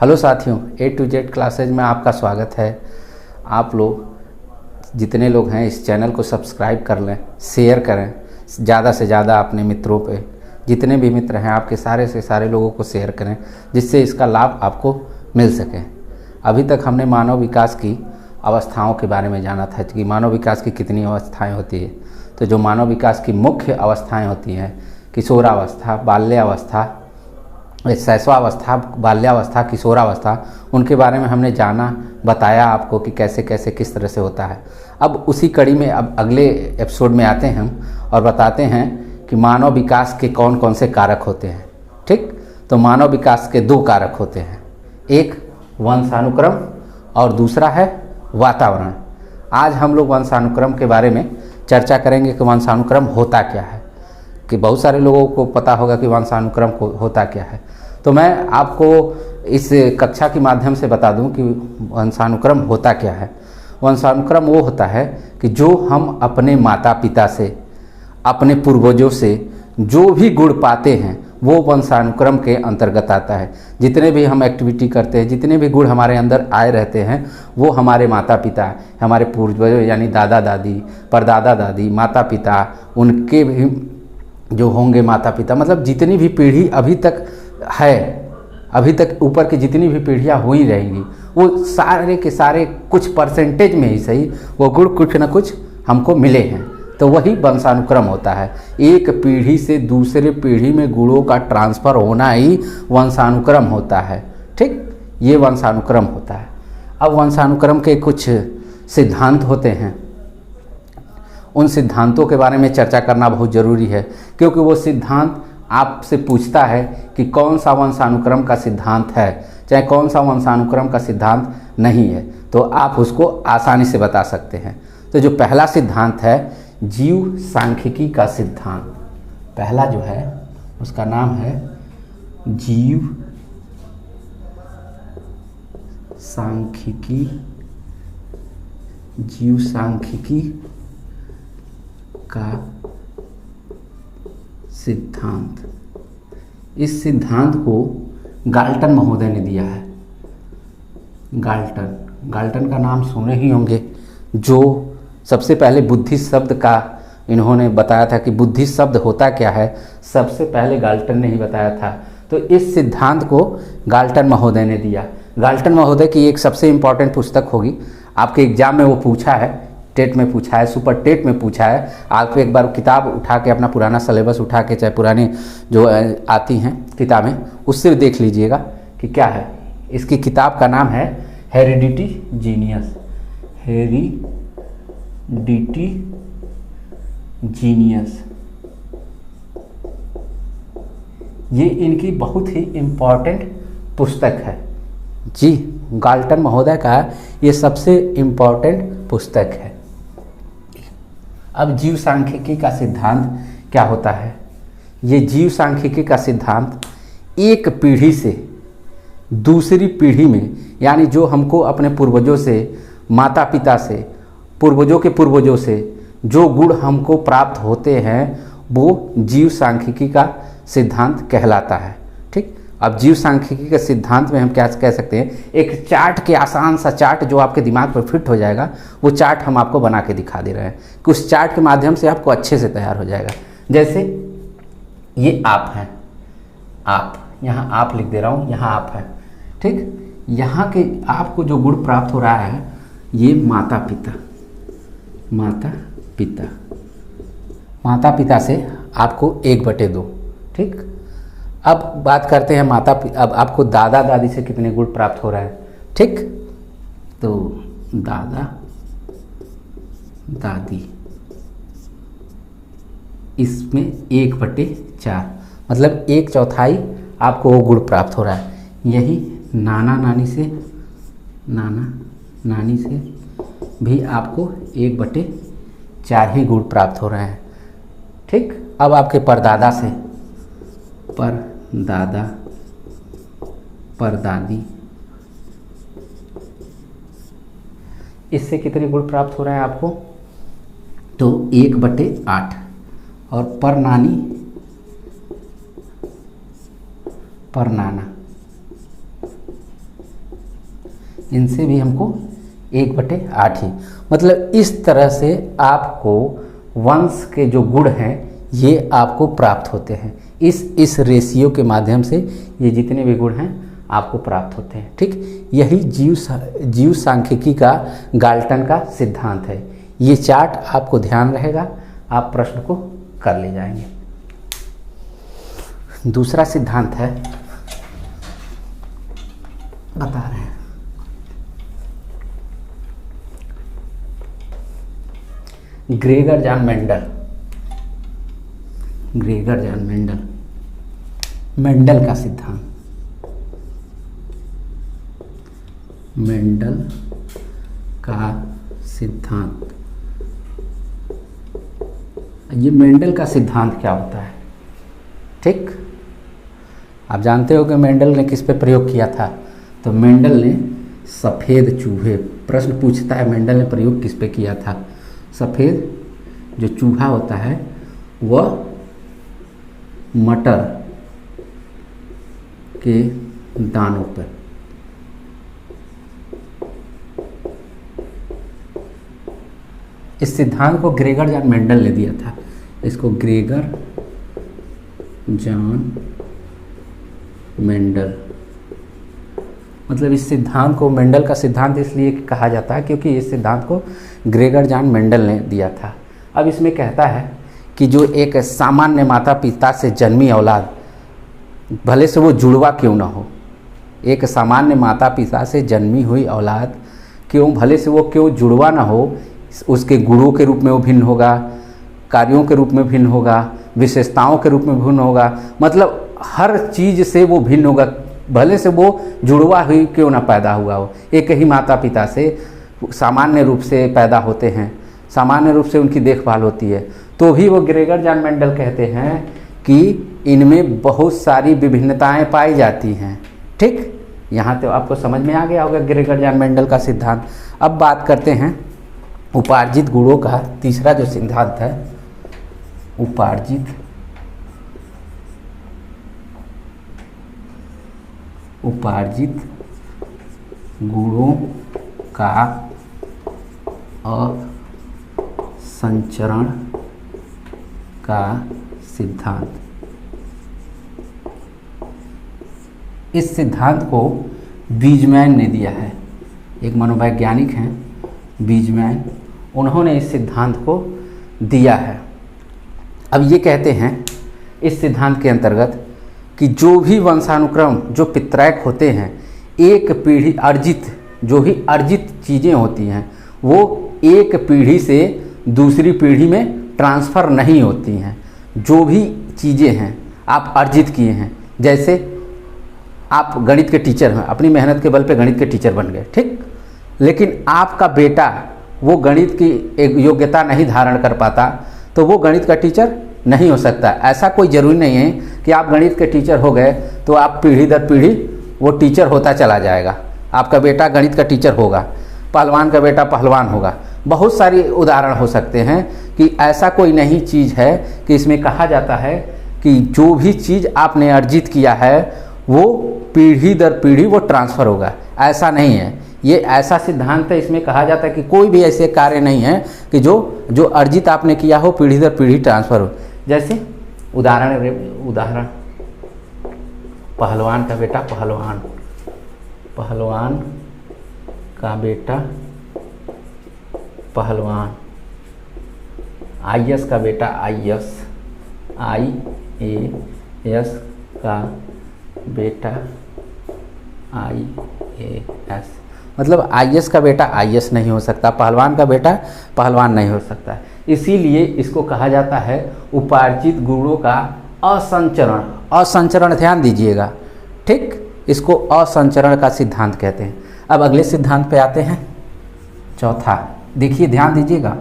Hello साथियों, A to Z classes में आपका स्वागत है। आप लोग जितने लोग हैं इस चैनल को सब्सक्राइब कर लें, शेयर करें ज़्यादा से ज़्यादा अपने मित्रों पे। जितने भी मित्र हैं आपके सारे से सारे लोगों को शेयर करें जिससे इसका लाभ आपको मिल सके। अभी तक हमने मानव विकास की अवस्थाओं के बारे में जाना था कि मानव विकास की कितनी अवस्थाएँ होती है। तो जो मानव विकास की मुख्य अवस्थाएँ होती हैं, किशोरावस्था, बाल्यावस्था, शैशवावस्था, बाल्यावस्था, किशोरावस्था, उनके बारे में हमने जाना, बताया आपको कि कैसे कैसे किस तरह से होता है। अब उसी कड़ी में अब अगले एपिसोड में आते हैं हम और बताते हैं कि मानव विकास के कौन कौन से कारक होते हैं। ठीक, तो मानव विकास के दो कारक होते हैं, एक वंशानुक्रम और दूसरा है वातावरण। आज हम लोग वंशानुक्रम के बारे में चर्चा करेंगे कि वंशानुक्रम होता क्या है, कि बहुत सारे लोगों को पता होगा कि वंशानुक्रम को होता क्या है। तो मैं आपको इस कक्षा के माध्यम से बता दूं कि वंशानुक्रम होता क्या है। वंशानुक्रम वो होता है कि जो हम अपने माता पिता से, अपने पूर्वजों से जो भी गुण पाते हैं वो वंशानुक्रम के अंतर्गत आता है। जितने भी हम एक्टिविटी करते हैं, जितने भी गुण हमारे अंदर आए रहते हैं, वो हमारे माता पिता, हमारे पूर्वजों यानी दादा दादी, परदादा दादी, माता पिता, उनके भी जो होंगे माता पिता, मतलब जितनी भी पीढ़ी अभी तक है, अभी तक ऊपर की जितनी भी पीढ़ियाँ हुई रहेंगी, वो सारे के सारे कुछ परसेंटेज में ही सही वो गुण कुछ न कुछ हमको मिले हैं। तो वही वंशानुक्रम होता है। एक पीढ़ी से दूसरे पीढ़ी में गुणों का ट्रांसफ़र होना ही वंशानुक्रम होता है। ठीक, ये वंशानुक्रम होता है। अब वंशानुक्रम के कुछ सिद्धांत होते हैं, उन सिद्धांतों के बारे में चर्चा करना बहुत ज़रूरी है, क्योंकि वो सिद्धांत आपसे पूछता है कि कौन सा वंशानुक्रम का सिद्धांत है, चाहे कौन सा वंशानुक्रम का सिद्धांत नहीं है, तो आप उसको आसानी से बता सकते हैं। तो जो पहला सिद्धांत है जीव सांख्यिकी का सिद्धांत, पहला जो है उसका नाम है जीव सांख्यिकी, जीव सांख्यिकी का सिद्धांत। इस सिद्धांत को गाल्टन महोदय ने दिया है। गाल्टन का नाम सुने ही होंगे, जो सबसे पहले बुद्धि शब्द का इन्होंने बताया था कि बुद्धि शब्द होता क्या है, सबसे पहले गाल्टन ने ही बताया था। तो इस सिद्धांत को गाल्टन महोदय ने दिया। गाल्टन महोदय की एक सबसे इम्पॉर्टेंट पुस्तक होगी, आपके एग्जाम में वो पूछा है, टेट में पूछा है, सुपर टेट में पूछा है। आप एक बार किताब उठा के, अपना पुराना सिलेबस उठा के, चाहे पुरानी जो आती हैं किताबें, उससे देख लीजिएगा कि क्या है। इसकी किताब का नाम है हेरिडिटी जीनियस, हेरिडिटी जीनियस। ये इनकी बहुत ही इम्पॉर्टेंट पुस्तक है जी। गाल्टन महोदय का ये सबसे इम्पॉर्टेंट पुस्तक है। अब जीव सांख्यिकी का सिद्धांत क्या होता है? ये जीव सांख्यिकी का सिद्धांत एक पीढ़ी से दूसरी पीढ़ी में, यानी जो हमको अपने पूर्वजों से, माता पिता से, पूर्वजों के पूर्वजों से जो गुण हमको प्राप्त होते हैं, वो जीव सांख्यिकी का सिद्धांत कहलाता है। ठीक, अब जीव सांख्यिकी के सिद्धांत में हम क्या कह सकते हैं, एक चार्ट के, आसान सा चार्ट जो आपके दिमाग पर फिट हो जाएगा, वो चार्ट हम आपको बना के दिखा दे रहे हैं कि उस चार्ट के माध्यम से आपको अच्छे से तैयार हो जाएगा। जैसे ये आप हैं, आप, यहाँ आप लिख दे रहा हूँ, यहाँ आप हैं। ठीक, यहाँ के आपको जो गुण प्राप्त हो रहा है, ये माता पिता, माता पिता, माता पिता से आपको 1/2। ठीक, अब बात करते हैं अब आपको दादा दादी से कितने गुण प्राप्त हो रहा है। ठीक, तो दादा दादी, इसमें 1/4, मतलब 1/4 आपको वो गुण प्राप्त हो रहा है। यही नाना नानी से, नाना नानी से भी आपको 1/4 ही गुण प्राप्त हो रहे हैं। ठीक, अब आपके परदादा से, परदादा, परदादी, इससे कितने गुण प्राप्त हो रहे हैं आपको? तो 1/8। और परनानी, परनाना, इनसे भी हमको 1/8 ही, मतलब इस तरह से आपको वंश के जो गुण हैं ये आपको प्राप्त होते हैं। इस रेशियो के माध्यम से ये जितने भी गुण हैं आपको प्राप्त होते हैं। ठीक, यही जीव सांख्यिकी का गाल्टन का सिद्धांत है। ये चार्ट आपको ध्यान रहेगा, आप प्रश्न को कर ले जाएंगे। दूसरा सिद्धांत है, बता रहे हैं, Gregor John Mendel. Gregor John Mendel, Mendel का सिद्धांत, मेंडल का सिद्धांत। ये मेंडल का सिद्धांत क्या होता है? ठीक, आप जानते हो कि मेंडल ने किस पे प्रयोग किया था? तो मेंडल ने सफ़ेद चूहे, प्रश्न पूछता है मेंडल ने प्रयोग किस पे किया था? सफ़ेद जो चूहा होता है वह मटर के दानों पर, इस सिद्धांत को ग्रेगर जॉन मेंडल ने दिया था। इसको ग्रेगर जॉन मेंडल, मतलब इस सिद्धांत को मेंडल का सिद्धांत इसलिए कहा जाता है क्योंकि इस सिद्धांत को ग्रेगर जॉन मेंडल ने दिया था। अब इसमें कहता है कि जो एक सामान्य माता पिता से जन्मी औलाद, भले से वो जुड़वा क्यों ना हो, एक सामान्य माता पिता से जन्मी हुई औलाद क्यों, भले से वो क्यों जुड़वा ना हो, उसके गुणों के रूप में वो भिन्न होगा, कार्यों के रूप में भिन्न होगा, विशेषताओं के रूप में भिन्न होगा, मतलब हर चीज़ से वो भिन्न होगा, भले से वो जुड़वा हुई क्यों ना पैदा हुआ हो। एक ही माता पिता से सामान्य रूप से पैदा होते हैं, सामान्य रूप से उनकी देखभाल होती है, तो भी वो ग्रेगर जॉन मेंडल कहते हैं कि इनमें बहुत सारी विभिन्नताएं पाई जाती हैं। ठीक, यहाँ तो आपको समझ में आ गया होगा ग्रेगर जॉन मेंडल का सिद्धांत। अब बात करते हैं उपार्जित गुणों का तीसरा जो सिद्धांत है, उपार्जित गुणों का असंचरण का सिद्धांत। इस सिद्धांत को बीजमैन ने दिया है, एक मनोवैज्ञानिक हैं बीजमैन, उन्होंने इस सिद्धांत को दिया है। अब ये कहते हैं इस सिद्धांत के अंतर्गत कि जो भी वंशानुक्रम जो पितरैक होते हैं, एक पीढ़ी अर्जित, जो भी अर्जित चीज़ें होती हैं वो एक पीढ़ी से दूसरी पीढ़ी में ट्रांसफ़र नहीं होती हैं। जो भी चीज़ें हैं आप अर्जित किए हैं, जैसे आप गणित के टीचर हैं, अपनी मेहनत के बल पे गणित के टीचर बन गए, ठीक, लेकिन आपका बेटा वो गणित की एक योग्यता नहीं धारण कर पाता तो वो गणित का टीचर नहीं हो सकता। ऐसा कोई ज़रूरी नहीं है कि आप गणित के टीचर हो गए तो आप पीढ़ी दर पीढ़ी वो टीचर होता चला जाएगा। आपका बेटा गणित का टीचर होगा, पहलवान का बेटा पहलवान होगा, बहुत सारी उदाहरण हो सकते हैं कि ऐसा कोई नहीं चीज़ है कि इसमें कहा जाता है कि जो भी चीज़ आपने अर्जित किया है वो पीढ़ी दर पीढ़ी वो ट्रांसफ़र होगा, ऐसा नहीं है। ये ऐसा सिद्धांत है, इसमें कहा जाता है कि कोई भी ऐसे कार्य नहीं है कि जो अर्जित आपने किया हो पीढ़ी दर पीढ़ी ट्रांसफ़र हो। जैसे उदाहरण पहलवान का बेटा पहलवान, पहलवान का बेटा पहलवान, IAS का बेटा IAS, IAS का बेटा IAS, मतलब IAS का बेटा IAS नहीं हो सकता, पहलवान का बेटा पहलवान नहीं हो सकता। इसीलिए इसको कहा जाता है उपार्जित गुणों का असंचरण। असंचरण ध्यान दीजिएगा, ठीक, इसको असंचरण का सिद्धांत कहते हैं। अब अगले सिद्धांत पे आते हैं, चौथा, देखिए ध्यान दीजिएगा,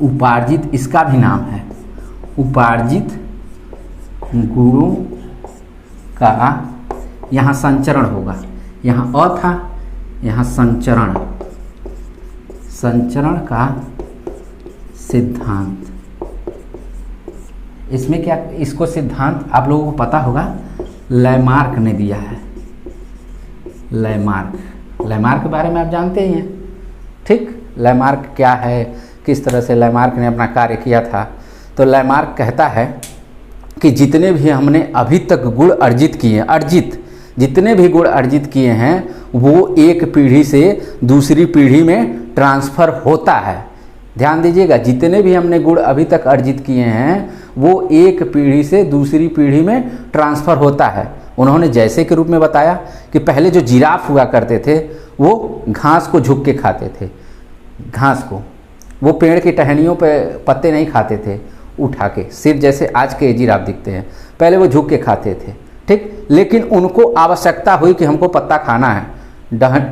उपार्जित, इसका भी नाम है उपार्जित गुणों का, यहाँ संचरण होगा, यहाँ अ था, यहाँ संचरण, संचरण का सिद्धांत। इसमें क्या, इसको सिद्धांत आप लोगों को पता होगा, लैमार्क ने दिया है, लैमार्क। लैमार्क के बारे में आप जानते ही हैं, ठीक। लैमार्क क्या है, किस तरह से लैमार्क ने अपना कार्य किया था। तो लैमार्क कहता है कि जितने भी हमने अभी तक गुण अर्जित किए हैं, जितने भी गुण अर्जित किए हैं वो एक पीढ़ी से दूसरी पीढ़ी में ट्रांसफ़र होता है। ध्यान दीजिएगा, जितने भी हमने गुण अभी तक अर्जित किए हैं वो एक पीढ़ी से दूसरी पीढ़ी में ट्रांसफ़र होता है। उन्होंने जैसे के रूप में बताया कि पहले जो जिराफ हुआ करते थे वो घास को झुक के खाते थे, घास को, वो पेड़ की टहनियों पे पत्ते नहीं खाते थे उठा के, सिर्फ जैसे आज के जिराफ दिखते हैं, पहले वो झुक के खाते थे, ठीक। लेकिन उनको आवश्यकता हुई कि हमको पत्ता खाना है,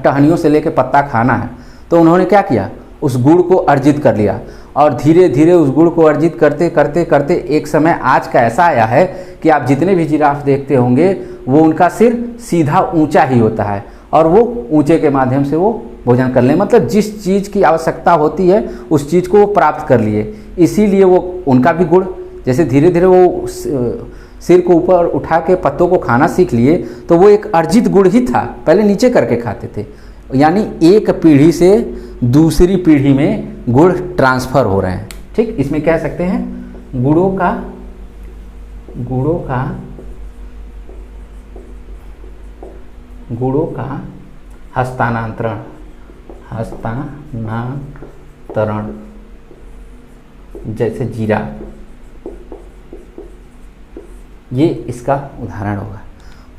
टहनियों से लेके पत्ता खाना है, तो उन्होंने क्या किया, उस गुण को अर्जित कर लिया। और धीरे धीरे उस गुण को अर्जित करते करते करते एक समय आज का ऐसा आया है कि आप जितने भी जिराफ देखते होंगे वो उनका सिर सीधा ऊंचा ही होता है और वो ऊंचे के माध्यम से वो भोजन कर लें, मतलब जिस चीज़ की आवश्यकता होती है उस चीज़ को वो प्राप्त कर लिए। इसीलिए वो उनका भी गुण, जैसे धीरे धीरे वो सिर को ऊपर उठा के पत्तों को खाना सीख लिए, तो वो एक अर्जित गुण ही था, पहले नीचे करके खाते थे। यानी एक पीढ़ी से दूसरी पीढ़ी में गुण ट्रांसफ़र हो रहे हैं, ठीक। इसमें कह सकते हैं गुणों का हस्तांतरण जैसे जीरा, ये इसका उदाहरण होगा।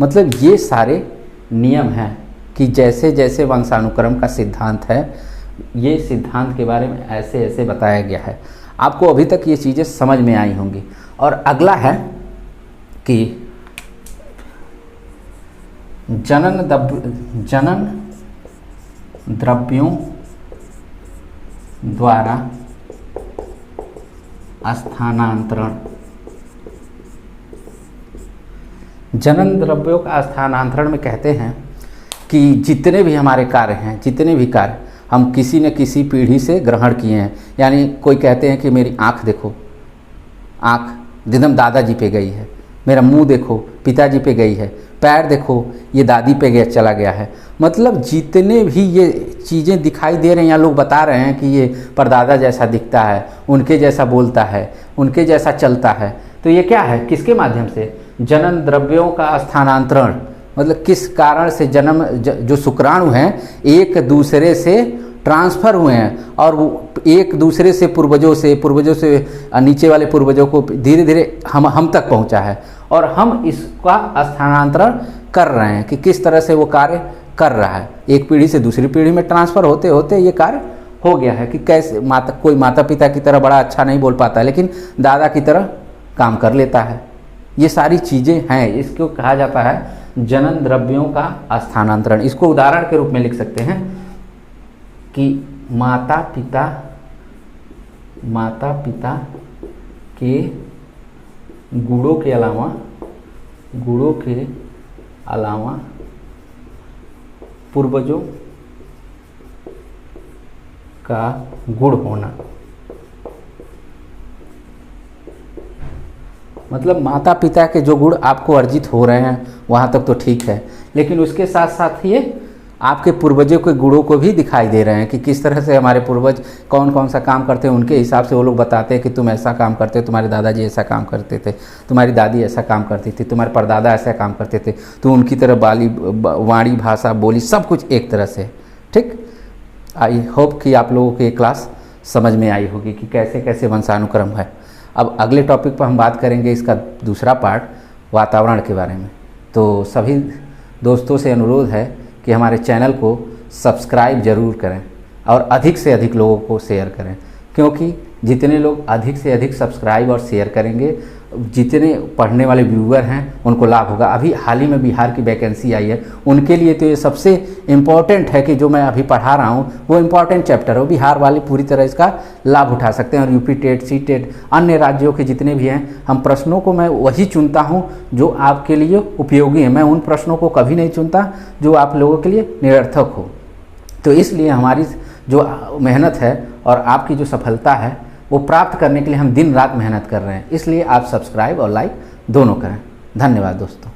मतलब ये सारे नियम हैं कि जैसे जैसे वंशानुक्रम का सिद्धांत है, ये सिद्धांत के बारे में ऐसे ऐसे बताया गया है। आपको अभी तक ये चीज़ें समझ में आई होंगी। और अगला है कि जनन द्रव्यों द्वारा स्थानांतरण। जनन द्रव्यों का स्थानांतरण में कहते हैं कि जितने भी हमारे कार्य हैं, जितने भी कार्य हम किसी न किसी पीढ़ी से ग्रहण किए हैं। यानी कोई कहते हैं कि मेरी आँख देखो, आँख एकदम दादाजी पे गई है, मेरा मुंह देखो पिताजी पे गई है, पैर देखो ये दादी पे गया चला गया है। मतलब जितने भी ये चीज़ें दिखाई दे रहे हैं या लोग बता रहे हैं कि ये परदादा जैसा दिखता है, उनके जैसा बोलता है, उनके जैसा चलता है, तो ये क्या है, किसके माध्यम से, जनन द्रव्यों का स्थानांतरण। मतलब किस कारण से जो शुक्राणु हैं एक दूसरे से ट्रांसफ़र हुए हैं और वो एक दूसरे से पूर्वजों से नीचे वाले पूर्वजों को धीरे धीरे हम तक पहुंचा है और हम इसका स्थानांतरण कर रहे हैं कि किस तरह से वो कार्य कर रहा है। एक पीढ़ी से दूसरी पीढ़ी में ट्रांसफ़र होते होते ये कार्य हो गया है कि कैसे कोई माता पिता की तरह बड़ा अच्छा नहीं बोल पाता लेकिन दादा की तरह काम कर लेता है। ये सारी चीज़ें हैं, इसको कहा जाता है जनन द्रव्यों का स्थानांतरण। इसको उदाहरण के रूप में लिख सकते हैं कि माता पिता के गुणों के अलावा पूर्वजों का गुण होना। मतलब माता पिता के जो गुण आपको अर्जित हो रहे हैं वहाँ तक तो ठीक है, लेकिन उसके साथ साथ ये आपके पूर्वजों के गुणों को भी दिखाई दे रहे हैं कि किस तरह से हमारे पूर्वज कौन कौन सा काम करते हैं, उनके हिसाब से वो लोग बताते हैं कि तुम ऐसा काम करते हो, तुम्हारे दादाजी ऐसा काम करते थे, तुम्हारी दादी ऐसा काम करती थी, तुम्हारे परदादा ऐसा काम करते थे, तो उनकी तरह वाणी भाषा बोली सब कुछ एक तरह से। ठीक, आई होप कि आप लोगों को ये क्लास समझ में आई होगी कि कैसे कैसे वंशानुक्रम है। अब अगले टॉपिक पर हम बात करेंगे इसका दूसरा पार्ट, वातावरण के बारे में। तो सभी दोस्तों से अनुरोध है कि हमारे चैनल को सब्सक्राइब ज़रूर करें और अधिक से अधिक लोगों को शेयर करें, क्योंकि जितने लोग अधिक से अधिक सब्सक्राइब और शेयर करेंगे, जितने पढ़ने वाले व्यूअर हैं उनको लाभ होगा। अभी हाल ही में बिहार की वैकेंसी आई है, उनके लिए तो ये सबसे इम्पॉर्टेंट है कि जो मैं अभी पढ़ा रहा हूँ वो इम्पॉर्टेंट चैप्टर है, बिहार वाले पूरी तरह इसका लाभ उठा सकते हैं। और यूपी टेट, सी टेट, अन्य राज्यों के जितने भी हैं, हम प्रश्नों को मैं वही चुनता हूँ जो आपके लिए उपयोगी है। मैं उन प्रश्नों को कभी नहीं चुनता जो आप लोगों के लिए निरर्थक हो। तो इसलिए हमारी जो मेहनत है और आपकी जो सफलता है वो प्राप्त करने के लिए हम दिन रात मेहनत कर रहे हैं। इसलिए आप सब्सक्राइब और लाइक दोनों करें। धन्यवाद दोस्तों।